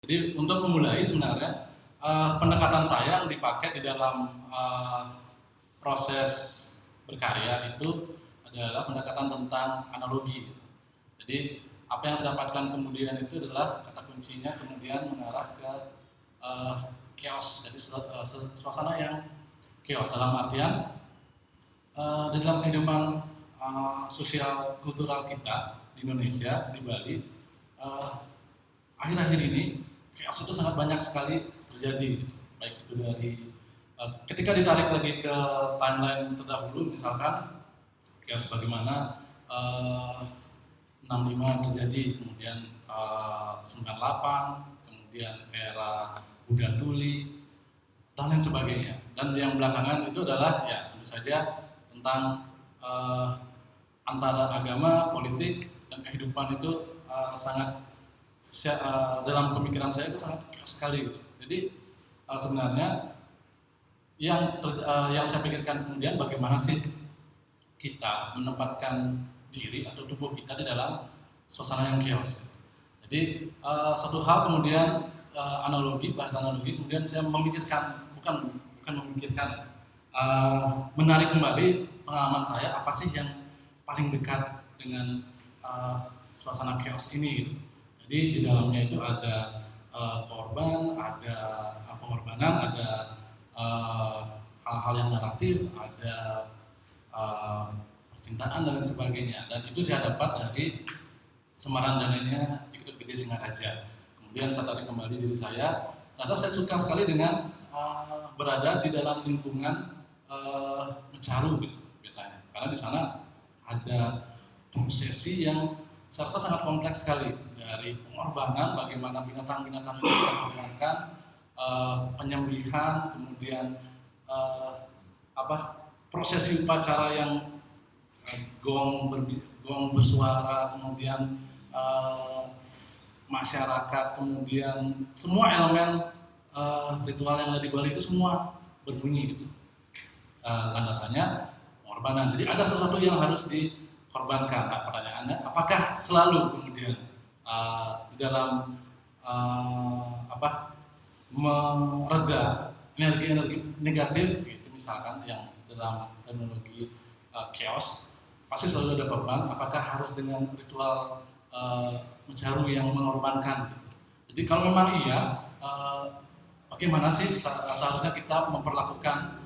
Jadi untuk memulai sebenarnya pendekatan saya yang dipakai di dalam proses berkarya itu adalah pendekatan tentang analogi. Jadi apa yang saya dapatkan kemudian itu adalah kata kuncinya kemudian mengarah ke chaos. Jadi suasana yang chaos dalam artian di dalam kehidupan sosial kultural kita di Indonesia, di Bali, akhir-akhir ini chaos itu sangat banyak sekali terjadi, baik itu dari ketika ditarik lagi ke timeline terdahulu, misalkan chaos bagaimana 65 terjadi, kemudian 98, kemudian era Buddha Tuli dan lain sebagainya. Dan yang belakangan itu adalah ya tentu saja tentang antara agama, politik dan kehidupan itu sangat dalam pemikiran saya itu sangat chaos sekali gitu. Jadi sebenarnya yang saya pikirkan kemudian bagaimana sih kita menempatkan diri atau tubuh kita di dalam suasana yang chaos. Jadi satu hal kemudian bahasa analogi kemudian saya memikirkan bukan memikirkan menarik kembali pengalaman saya apa sih yang paling dekat dengan suasana chaos ini gitu. Jadi di dalamnya itu ada korban, ada pengorbanan, ada hal-hal yang naratif, ada percintaan dan lain sebagainya. Dan itu saya dapat dari Semaran Dananya Ikut Gede Singaraja. Kemudian saya tarik kembali diri saya, ternyata saya suka sekali dengan berada di dalam lingkungan Mecaru gitu biasanya. Karena di sana ada prosesi yang saya rasa sangat kompleks sekali, dari pengorbanan, bagaimana binatang-binatang itu dikorbankan, penyembelihan, kemudian prosesi upacara yang gong bersuara, kemudian masyarakat, kemudian semua elemen ritual yang ada di Bali itu semua berbunyi gitu. Landasannya pengorbanan. Jadi ada sesuatu yang harus dikorbankan. Nah, pertanyaannya, apakah selalu kemudian di dalam mereda energi-energi negatif, gitu, misalkan yang dalam teknologi chaos, pasti selalu ada korban. Apakah harus dengan ritual Mecaru yang mengorbankan? Gitu. Jadi kalau memang iya, bagaimana sih seharusnya kita memperlakukan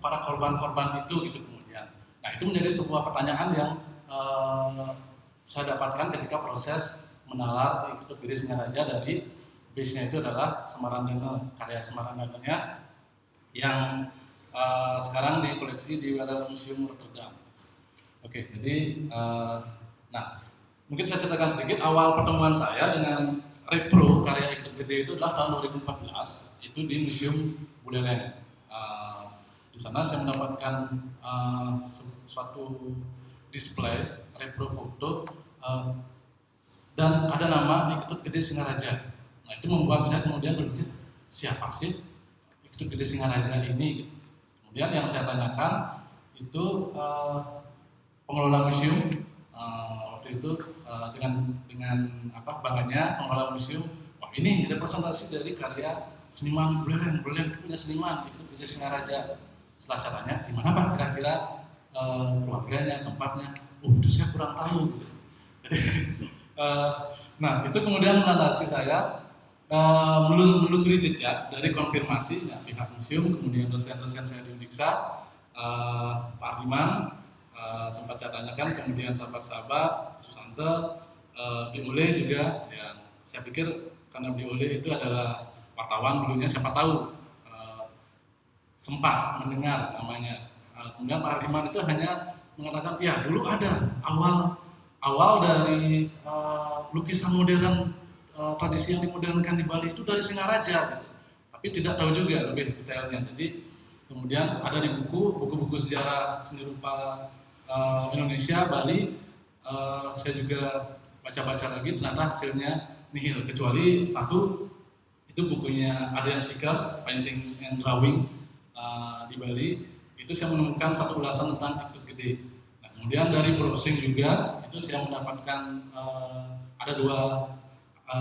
para korban-korban itu gitu kemudian. Nah itu menjadi sebuah pertanyaan yang saya dapatkan ketika proses menalar Ikut Gede Singaraja dari base-nya itu adalah Semaran Dana, karya Semaran Dananya yang sekarang dikoleksi di Wereld Museum Rotterdam. Oke, jadi nah mungkin saya ceritakan sedikit awal pertemuan saya dengan repro karya Ikut Gede itu adalah tahun 2014, itu di Museum Buleleng. Di sana saya mendapatkan suatu display repro foto dan ada nama Ikut Gede Singaraja. Nah itu membuat saya kemudian berpikir, siapa sih Ikut Gede Singaraja ini? Gitu. Kemudian yang saya tanyakan itu pengelola museum waktu itu dengan bangganya pengelola museum, wah ini representasi dari karya seniman Buleleng itu punya seniman Ikut Gede Singaraja. Setelah saya tanya, di mana Pak kira-kira keluarganya, tempatnya? Oh itu saya kurang tahu. Gitu. Jadi, nah itu kemudian melandasi saya menelusuri jejak dari konfirmasi ya, pihak museum, kemudian dosen-dosen saya di Uniksa, Pak Ardiman, sempat saya tanyakan, kemudian sahabat-sahabat, Susante, Biole juga, ya saya pikir karena Biole itu adalah wartawan dulunya, siapa tahu sempat mendengar namanya. Kemudian Pak Ardiman itu hanya mengatakan, ya dulu ada awal dari lukisan modern, tradisi yang dimodernkan di Bali itu dari Singaraja gitu. Tapi tidak tahu juga lebih detailnya. Jadi kemudian ada di buku-buku sejarah seni rupa Indonesia, Bali, saya juga baca-baca lagi, ternyata hasilnya nihil, kecuali satu, itu bukunya Adrian Vickers, Painting and Drawing di Bali. Itu saya menemukan satu ulasan tentang Ikut Gede. Nah, kemudian dari browsing juga itu saya mendapatkan ada dua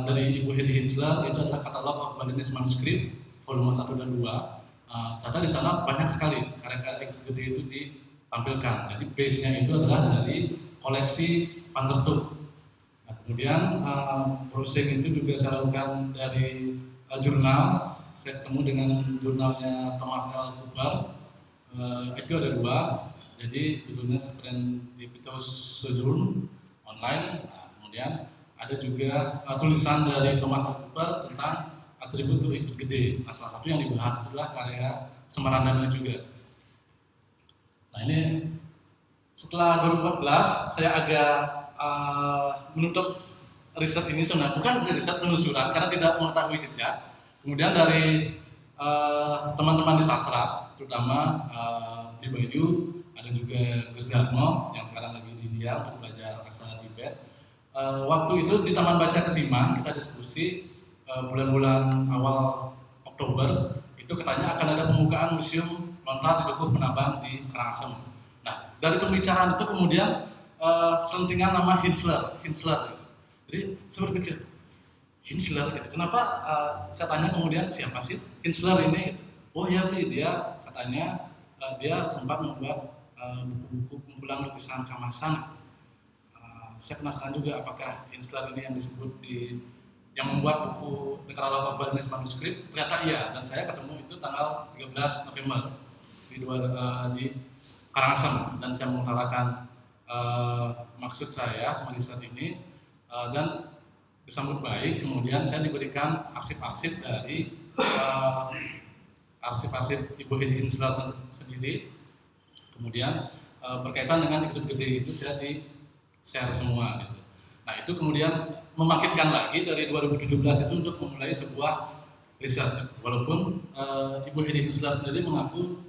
dari Ibu Hedi Hinzler itu adalah Catalog of Balinese Manuscript volume 1 dan 2. Ternyata di sana banyak sekali karya-karya Iqtut Gede itu ditampilkan. Jadi base-nya itu adalah dari koleksi Van der Toek. Nah, kemudian browsing itu juga saya lakukan dari jurnal. Saya ketemu dengan jurnalnya Thomas L. Cooper. Itu ada 2. Jadi judulnya Serendipitous Sojourn online. Nah, kemudian ada juga tulisan dari Thomas L. Cooper tentang atribut Iqtut Gede. Nah, salah satu yang dibahas adalah karya Semarandana juga. Nah, ini setelah 2014 saya agak menutup riset ini sebenarnya, bukan riset penelusuran karena tidak mengetahui jejak. Kemudian dari teman-teman di sastra, terutama di Bayu, ada juga Gus Darmo yang sekarang lagi di India untuk belajar aksara Tibet. Waktu itu di Taman Baca Kesiman kita diskusi bulan-bulan awal Oktober itu katanya akan ada pembukaan museum lontar di Dukuh Penabang di Karangasem. Nah, dari pembicaraan itu kemudian selentingan nama Hinzler. Jadi saya berpikir Hinzler gitu. Kenapa saya tanya kemudian siapa sih Hinzler ini? Oh ya, dia katanya dia sempat membuat buku-buku kumpulan lukisan Kamasan. Saya penasaran juga apakah Hinzler ini yang disebut yang membuat buku The Catalog of Balinese Manuscript. Ternyata iya, dan saya ketemu itu tanggal 13 November di Karangasem, dan saya mengutarakan maksud saya meriset ini dan disambut baik. Kemudian saya diberikan arsip-arsip dari arsip-arsip Ibu Hedi Hinzler sendiri. Kemudian berkaitan dengan Iqtut Gede itu saya di-share semua gitu. Nah, itu kemudian membangkitkan lagi dari 2017 itu untuk memulai sebuah riset. Walaupun Ibu Hedi Hinzler sendiri mengaku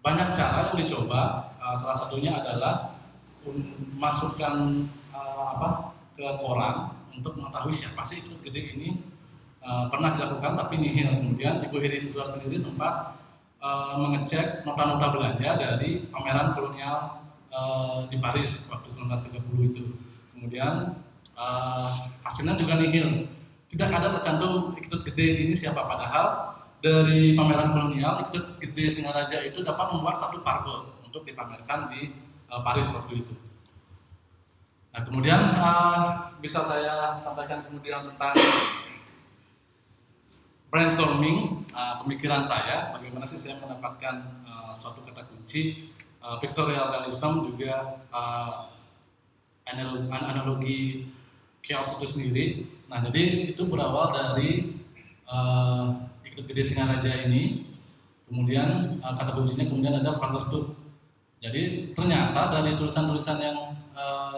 banyak cara yang dicoba, salah satunya adalah masukkan ke koran untuk mengetahui siapa sih Iqtut Gede ini. Pernah dilakukan tapi nihil. Kemudian Ibu Hedi Hinzler sendiri sempat mengecek nota-nota belanja dari pameran kolonial di Paris waktu 1930 itu. Kemudian hasilnya juga nihil. Tidak ada tercantum Iqtut Gede ini siapa, padahal dari pameran kolonial Iqtut Gede Singaraja itu dapat membuat satu pargol untuk dipamerkan di Paris waktu itu. Nah, kemudian bisa saya sampaikan kemudian tentang brainstorming, pemikiran saya, bagaimana sih saya mendapatkan suatu kata kunci pictorial realism, juga analogi chaos itu sendiri. Nah, jadi itu berawal dari Iqtut Gede Singaraja ini. Kemudian kata kuncinya kemudian ada Van der Toek. Jadi ternyata dari tulisan-tulisan yang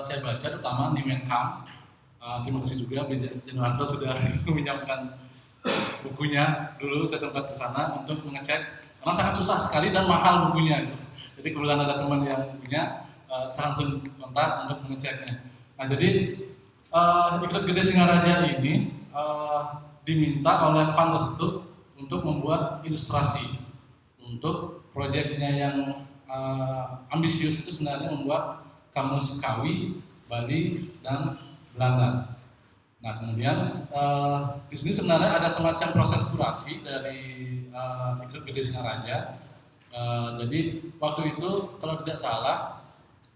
saya baca, terutama Niemen Kam, terima kasih juga Januarto sudah meminjamkan bukunya. Dulu saya sempat ke sana untuk mengecek karena sangat susah sekali dan mahal bukunya. Jadi kebetulan ada teman yang punya, saya langsung kontak untuk mengeceknya. Nah, jadi Iqtut Gede Singaraja ini diminta oleh Van der Toek untuk membuat ilustrasi untuk proyeknya yang ambisius. Itu sebenarnya membuat kamus Kawi, Bali, dan Belanda. Nah, kemudian di sini sebenarnya ada semacam proses kurasi dari Iqtut Gede Singaraja. Jadi waktu itu kalau tidak salah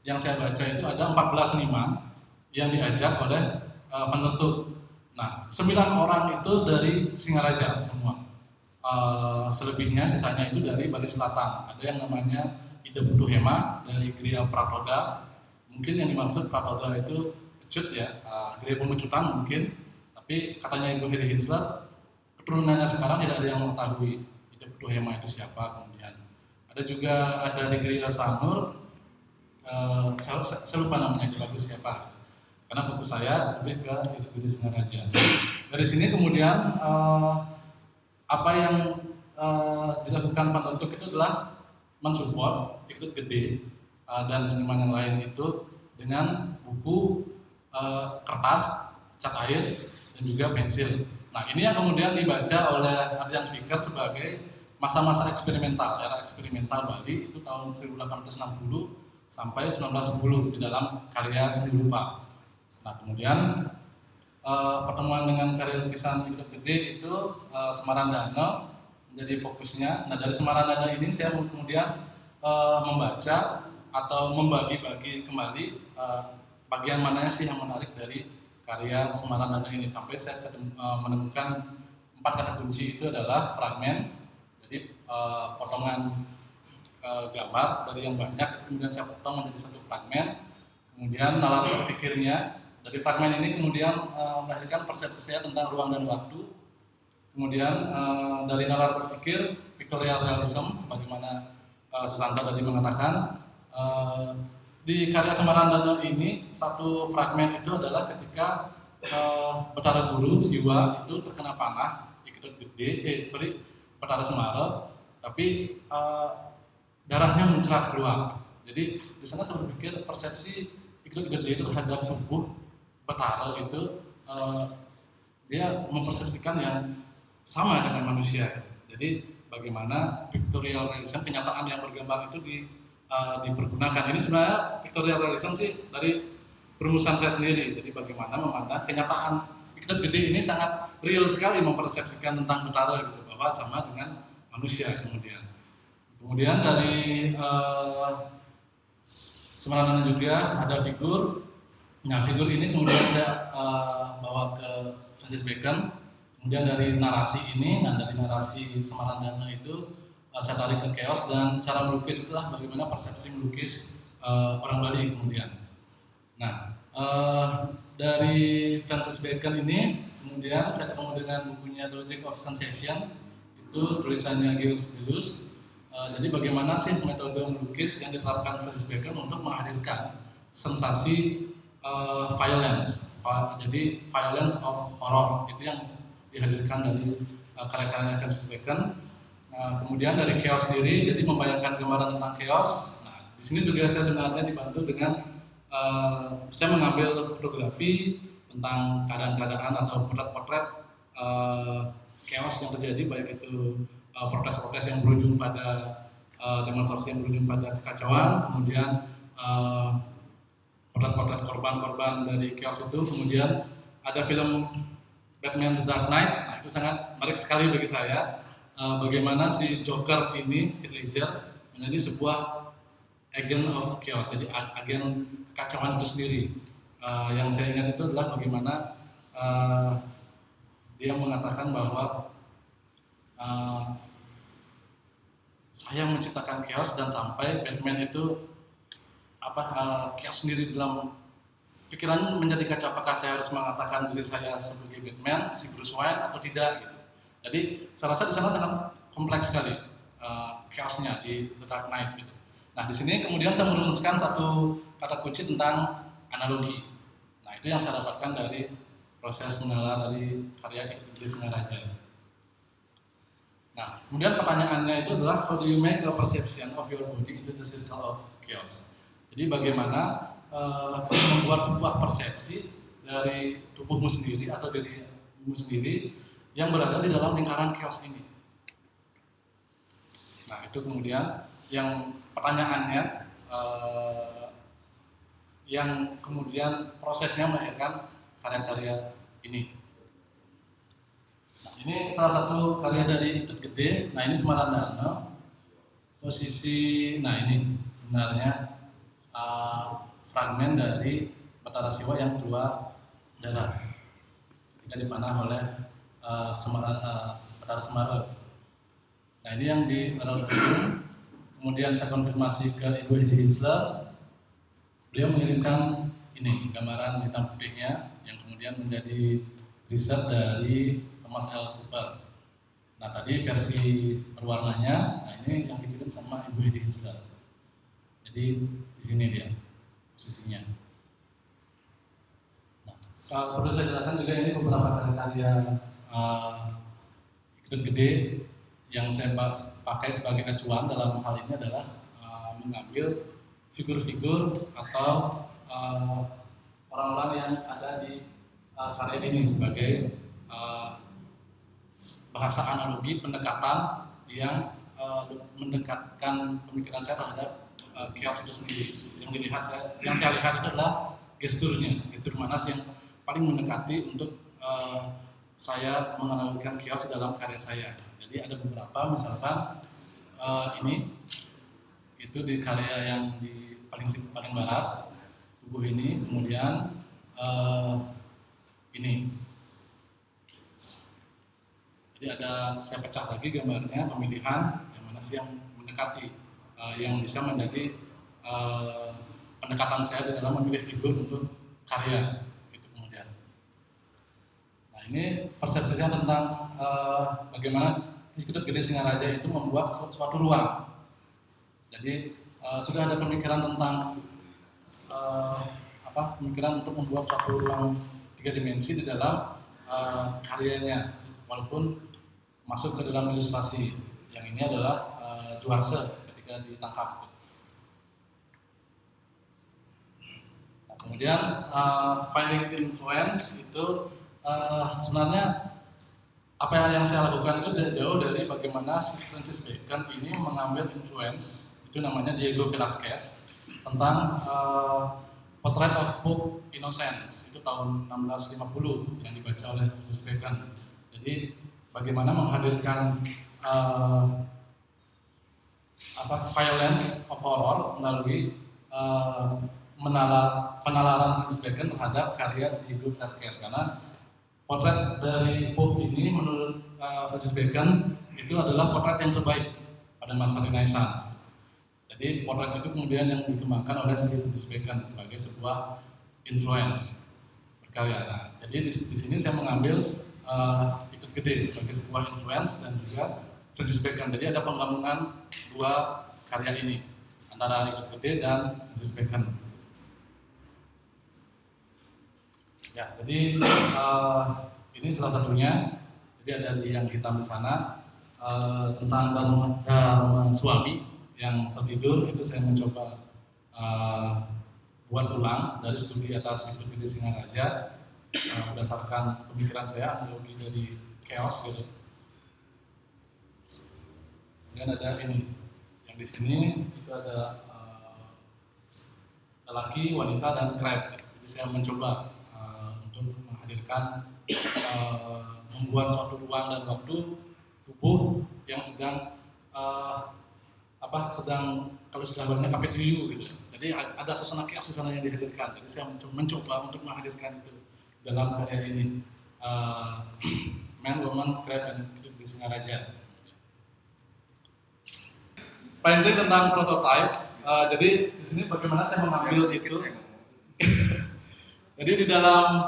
yang saya baca itu ada 14 seniman yang diajak oleh Van der Toek. Nah, 9 orang itu dari Singaraja semua. Selebihnya sisanya itu dari Bali Selatan. Ada yang namanya Ida Putu Hema dari Gria Pratoda. Mungkin yang dimaksud Pratoda itu pecut ya, Gria Pemecutan mungkin. Tapi katanya Ibu Hedi Hinzler, keturunannya sekarang tidak ada yang mengetahui Ida Putu Hema itu siapa. Kemudian ada juga dari Gria Sanur, saya lupa namanya, bagus siapa. Karena fokus saya lebih ke Iqtut Gede Singaraja. Dari sini kemudian apa yang dilakukan Van der Toek itu adalah mensupport Iqtut Gede dan seniman yang lain itu dengan buku, kertas, cat air, dan juga pensil. Nah, ini yang kemudian dibaca oleh Adrian Zwicker sebagai masa-masa eksperimental, era eksperimental Bali itu tahun 1860 sampai 1910 di dalam karya Seni Rupa. Nah, kemudian pertemuan dengan karya lukisan Iqdot Gede itu Semaran menjadi fokusnya. Nah dari Semaran ini saya kemudian membaca atau membagi-bagi kembali bagian mananya sih yang menarik dari karya Semaran ini, sampai saya menemukan 4 kata kunci. Itu adalah fragmen, jadi potongan gambar dari yang banyak, kemudian saya potong menjadi satu fragmen. Kemudian nalar berpikirnya, dari fragmen ini kemudian melahirkan persepsi saya tentang ruang dan waktu. Kemudian dari nalar berpikir, pictorial realism, sebagaimana Susanto tadi mengatakan, di karya Semaran ini satu fragmen itu adalah ketika Betara Guru Siwa itu terkena panah Iqdot Gede, Betara Semara, tapi darahnya mencerat keluar. Jadi di sana saya berpikir persepsi Iqdot Gede terhadap tubuh Betara itu dia mempersepsikan yang sama dengan manusia. Jadi bagaimana pictorial realism, kenyataan yang bergambar itu dipergunakan. Ini sebenarnya pictorial realism sih dari perumusan saya sendiri. Jadi bagaimana memandang kenyataan Iqdot Gede ini sangat real sekali mempersepsikan tentang Betara gitu, bahwa sama dengan manusia. Kemudian dari Semaran juga ada figur. Nah figur ini kemudian saya bawa ke Francis Bacon. Kemudian dari narasi ini, nah dari narasi Semaran itu saya tarik ke chaos, dan cara melukis itulah bagaimana persepsi melukis orang Bali kemudian. Nah dari Francis Bacon ini kemudian saya ketemu dengan bukunya The Logic of Sensation, itu tulisannya Gilles Deleuze. Jadi bagaimana sih metode melukis yang diterapkan Francis Bacon untuk menghadirkan sensasi violence, jadi violence of horror, itu yang dihadirkan dari karya-karya Francis Bacon. Kemudian dari chaos sendiri, jadi membayangkan gambaran tentang chaos. Nah, di sini juga saya sebenarnya dibantu dengan saya mengambil fotografi tentang keadaan-keadaan atau potret-potret chaos yang terjadi, baik itu protes-protes yang berujung pada demonstrasi yang berujung pada kekacauan, kemudian potret-potret korban-korban dari chaos itu. Kemudian ada film Batman The Dark Knight. Nah, itu sangat menarik sekali bagi saya, bagaimana si Joker ini, Heath Ledger, menjadi sebuah agent of chaos, jadi agen kekacauan itu sendiri. Yang saya ingat itu adalah bagaimana dia mengatakan bahwa saya menciptakan chaos, dan sampai Batman itu chaos sendiri dalam pikiran menjadi kacau, apakah saya harus mengatakan diri saya sebagai Batman, si Bruce Wayne, atau tidak gitu. Jadi saya rasa di sana sangat kompleks sekali chaosnya di The Dark Knight gitu. Nah di sini kemudian saya merumuskan satu kata kunci tentang analogi. Nah itu yang saya dapatkan dari proses menalar dari karya Iqdot Gede Singaraja. Nah kemudian pertanyaannya itu adalah, how do you make a perception of your body into the circle of chaos? Jadi bagaimana kamu membuat sebuah persepsi dari tubuhmu sendiri atau dirimu sendiri yang berada di dalam lingkaran chaos ini. Nah itu kemudian yang pertanyaannya, yang kemudian prosesnya melahirkan karya-karya ini. Nah, ini salah satu karya dari Iqdot Gede. Nah ini Semaran. Posisi, nah ini sebenarnya fragmen dari Betara Siwa yang keluar darah ketika dipanah oleh Betara Semara. Nah ini yang di Ujung. Kemudian saya konfirmasi ke Ibu Eddie Hinsler, beliau mengirimkan ini gambaran hitam putihnya yang kemudian menjadi riset dari Thomas L. Cooper. Nah tadi versi berwarnanya, nah ini yang dikirim sama Ibu Eddie Hinsler. Jadi di sini dia posisinya. Nah, perlu saya jelaskan juga ini beberapa karya Iqdot Gede yang saya pakai sebagai acuan dalam hal ini adalah mengambil figur-figur atau orang-orang yang ada di karya ini sebagai bahasa analogi pendekatan yang mendekatkan pemikiran saya terhadap chaos itu sendiri. Yang saya lihat itu adalah gesturnya, gestur Manas yang paling mendekati untuk saya menganalogikan chaos dalam karya saya. Jadi ada beberapa, misalkan ini itu di karya yang di paling barat tubuh ini, kemudian ini. Jadi saya pecah lagi gambarnya, pemilihan yang mana sih yang mendekati, yang bisa menjadi pendekatan saya di dalam memilih figur untuk karya. Ini persepsinya tentang bagaimana Institut Gede Singaraja itu membuat suatu ruang. Jadi sudah ada pemikiran tentang pemikiran untuk membuat suatu ruang 3 dimensi di dalam karyanya, walaupun masuk ke dalam ilustrasi. Yang ini adalah Duarse ketika ditangkap. Nah, kemudian finding influence itu sebenarnya apa yang saya lakukan itu tidak jauh dari bagaimana Francis Bacon ini mengambil influence, itu namanya Diego Velázquez, tentang Portrait of Pope Innocent, itu tahun 1650 yang dibaca oleh Francis Bacon. Jadi bagaimana menghadirkan violence of horror melalui penalaran Francis Bacon terhadap karya Diego Velázquez, karena potret dari Pope ini menurut Francis Bacon itu adalah potret yang terbaik pada masa Renaissance. Jadi potret itu kemudian yang dikembangkan oleh Francis Bacon sebagai sebuah influence berkarya. Nah, jadi di sini saya mengambil Institut Gede sebagai sebuah influence dan juga Francis Bacon. Jadi ada penggabungan dua karya ini antara Institut Gede dan Francis Bacon. Ya, jadi ini salah satunya. Jadi ada yang hitam di sana tentang Dharma Swami yang tertidur. Itu saya mencoba buat ulang dari studi atas Institut Gede Singaraja berdasarkan pemikiran saya, analogi dari chaos gitu. Dan ada ini yang di sini itu ada lelaki, wanita dan crab. Jadi saya mencoba untuk menghadirkan membuat suatu ruang dan waktu tubuh yang sedang sedang kalau istilahnya kapit yuyu gitu. Jadi ada suasana chaos di sana yang dihadirkan. Jadi saya mencoba untuk menghadirkan itu dalam karya ini, Man, Woman, Crab, and di Singaraja. Painting tentang prototype. Jadi di sini bagaimana saya mengambil itu. Jadi di dalam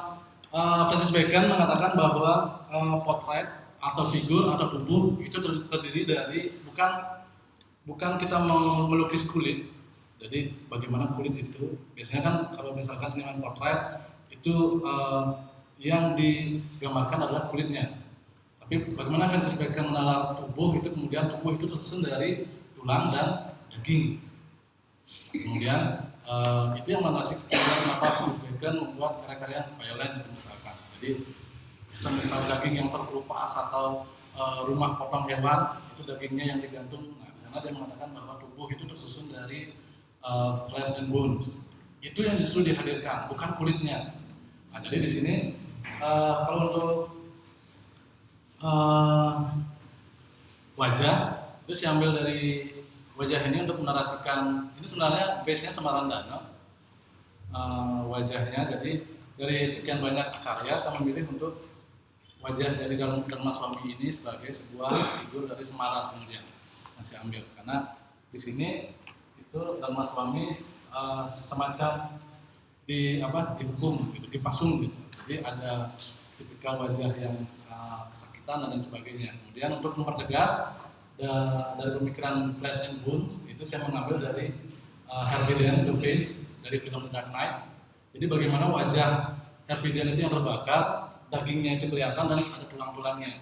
Francis Bacon mengatakan bahwa potret atau figur atau tubuh itu terdiri dari bukan kita melukis kulit. Jadi bagaimana kulit itu biasanya kan kalau misalkan seniman potret itu yang digambarkan adalah kulitnya. Tapi bagaimana Francis Bacon menalar tubuh itu, kemudian tubuh itu tersusun dari tulang dan daging. Kemudian itu yang menasik kenapa Francis Bacon membuat karya-karya violence misalkan. Jadi semisal daging yang terkelupas atau rumah potong hewan itu dagingnya yang digantung. Nah, di sana dia mengatakan bahwa tubuh itu tersusun dari flesh and bones. Itu yang justru dihadirkan, bukan kulitnya. Nah, jadi di sini kalau untuk wajah itu saya ambil dari wajah ini untuk menarasikan, ini sebenarnya base-nya Samarandaano wajahnya. Jadi dari sekian banyak karya saya memilih untuk wajah dari Dharma Swami ini sebagai sebuah figur dari Semara kemudian yang saya ambil, karena di sini itu Dharma Swami semacam dihukum gitu, dipasung gitu. Jadi ada tipikal wajah yang kesakitan dan lain sebagainya. Kemudian untuk mempertegas dari pemikiran Flesh and Bones itu saya mengambil dari Harvey Dent, The Face dari film The Dark Knight. Jadi bagaimana wajah Harvey Dent itu yang terbakar, dagingnya itu kelihatan dan ada tulang-tulangnya.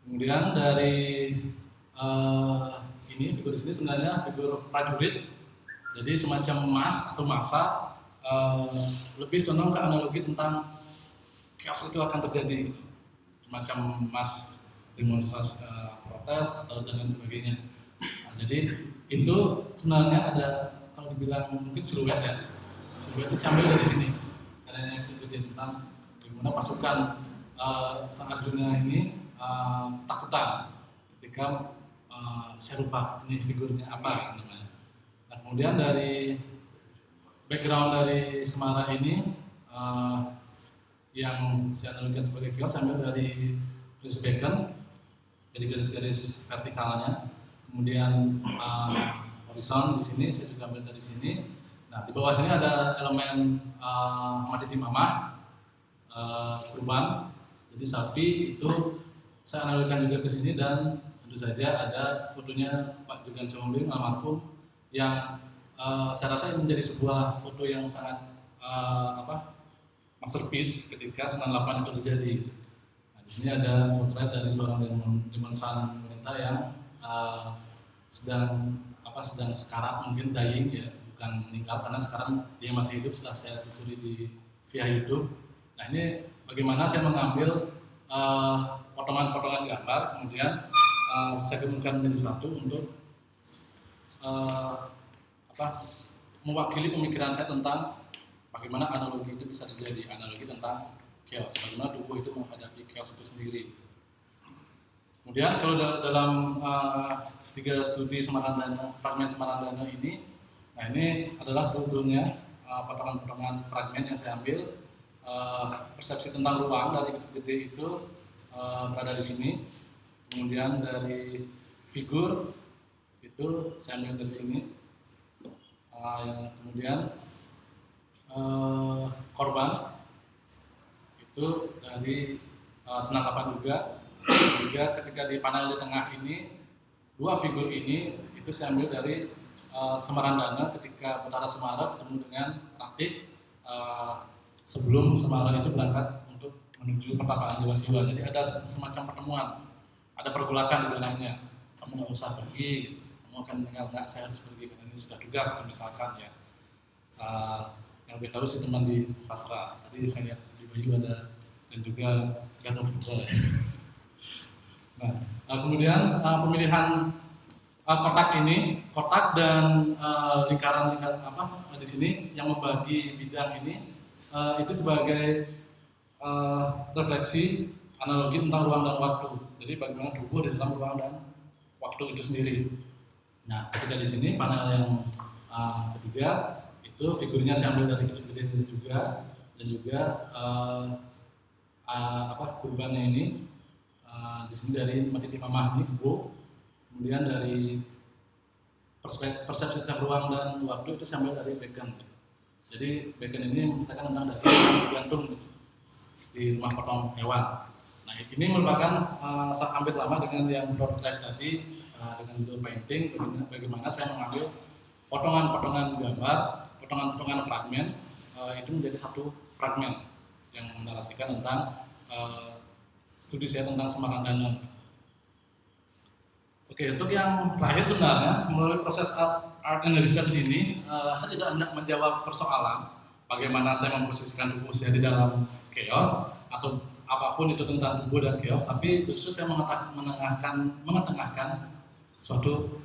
Kemudian dari ini figur di sini sebenarnya figur prajurit. Jadi semacam emas atau massa, lebih condong ke analogi tentang chaos itu akan terjadi, semacam emas demonstrasi protes atau dan sebagainya. Nah, jadi itu sebenarnya ada, kalau dibilang mungkin siluet ya, siluet itu sambil dari sini, karena adanya gede tentang bagaimana pasukan Sang Arjuna ini ketakutan ketika saya lupa ini figurnya apa namanya. Nah, kemudian dari background dari Semara ini yang saya analogikan sebagai kios ambil dari Francis Bacon, jadi garis-garis vertikalnya, kemudian horizon di sini saya juga ambil dari sini. Nah, di bawah sini ada elemen mati timamah, kurban, jadi sapi itu saya analogikan juga ke sini, dan tentu saja ada fotonya Pak Jugan Siombing almarhum yang saya rasa ini menjadi sebuah foto yang sangat masterpiece ketika 98 itu terjadi. Nah, di sini ada potret dari seorang demonstran wanita yang sedang sekarat, mungkin dying ya, bukan meninggal karena sekarang dia masih hidup setelah saya telusuri via YouTube. Nah, ini bagaimana saya mengambil potongan-potongan gambar, kemudian saya gabungkan menjadi satu untuk mewakili pemikiran saya tentang bagaimana analogi itu bisa terjadi, analogi tentang chaos, bagaimana tubuh itu menghadapi chaos itu sendiri. Kemudian kalau dalam 3 studi Smarandana, fragmen Smarandana ini, nah ini adalah toolnya potongan-potongan fragmen yang saya ambil. Persepsi tentang ruang dari gede itu berada di sini. Kemudian dari figur itu saya ambil dari sini. Kemudian korban itu dari senangkapan juga ketika di panel di tengah ini, 2 figur ini itu saya ambil dari Semarandana ketika Betara Semara bertemu dengan Ratih sebelum Semara itu berangkat untuk menuju pertapaan Dewa Siwa. Jadi ada semacam pertemuan, ada pergolakan di dalamnya. Kamu nggak usah pergi, kamu akan mendengar, nggak, saya harus pergi karena ini sudah tugas, misalkan ya. Yang lebih tahu sih teman di sastra. Tadi saya lihat di Bayu ada, dan juga Gano Putra. Nah, kemudian pemilihan kotak dan lingkaran di sini yang membagi bidang ini itu sebagai refleksi analogi tentang ruang dan waktu. Jadi bagaimana tubuh di dalam ruang dan waktu itu sendiri. Nah, ketika di sini panel yang ketiga itu figurnya saya ambil dari Kitab Gede juga, dan juga kurbannya ini di sini dari Mati Timamah ini Kebo. Kemudian dari persepsi tentang ruang dan waktu itu saya ambil dari Bacon. Jadi Bacon ini menceritakan tentang dari gantung di rumah potong hewan. Nah, ini merupakan hampir sama dengan yang portrait tadi, dengan itu painting, bagaimana saya mengambil potongan-potongan gambar, potongan-potongan fragmen itu menjadi satu fragmen yang menarasikan tentang studi saya tentang Smarandana. Oke, untuk yang terakhir sebenarnya melalui proses art and research ini saya tidak hendak menjawab persoalan bagaimana saya memposisikan tubuh saya di dalam chaos atau apapun itu tentang tubuh dan chaos, tapi justru saya mengetengahkan suatu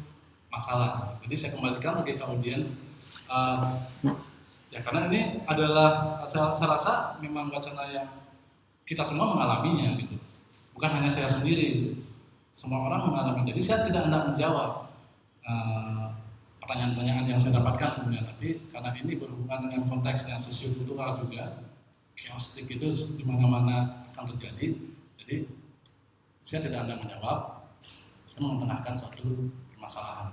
masalah. Jadi saya kembalikan lagi ke audiens, ya karena ini adalah saya rasa memang wacana yang kita semua mengalaminya gitu, bukan hanya saya sendiri. Semua orang mengalami. Jadi saya tidak hendak menjawab pertanyaan-pertanyaan yang saya dapatkan kemudian, tapi karena ini berhubungan dengan konteksnya sosiokultural juga, chaotic itu di mana-mana akan terjadi. Jadi saya tidak hendak menjawab, saya mengetengahkan suatu permasalahan.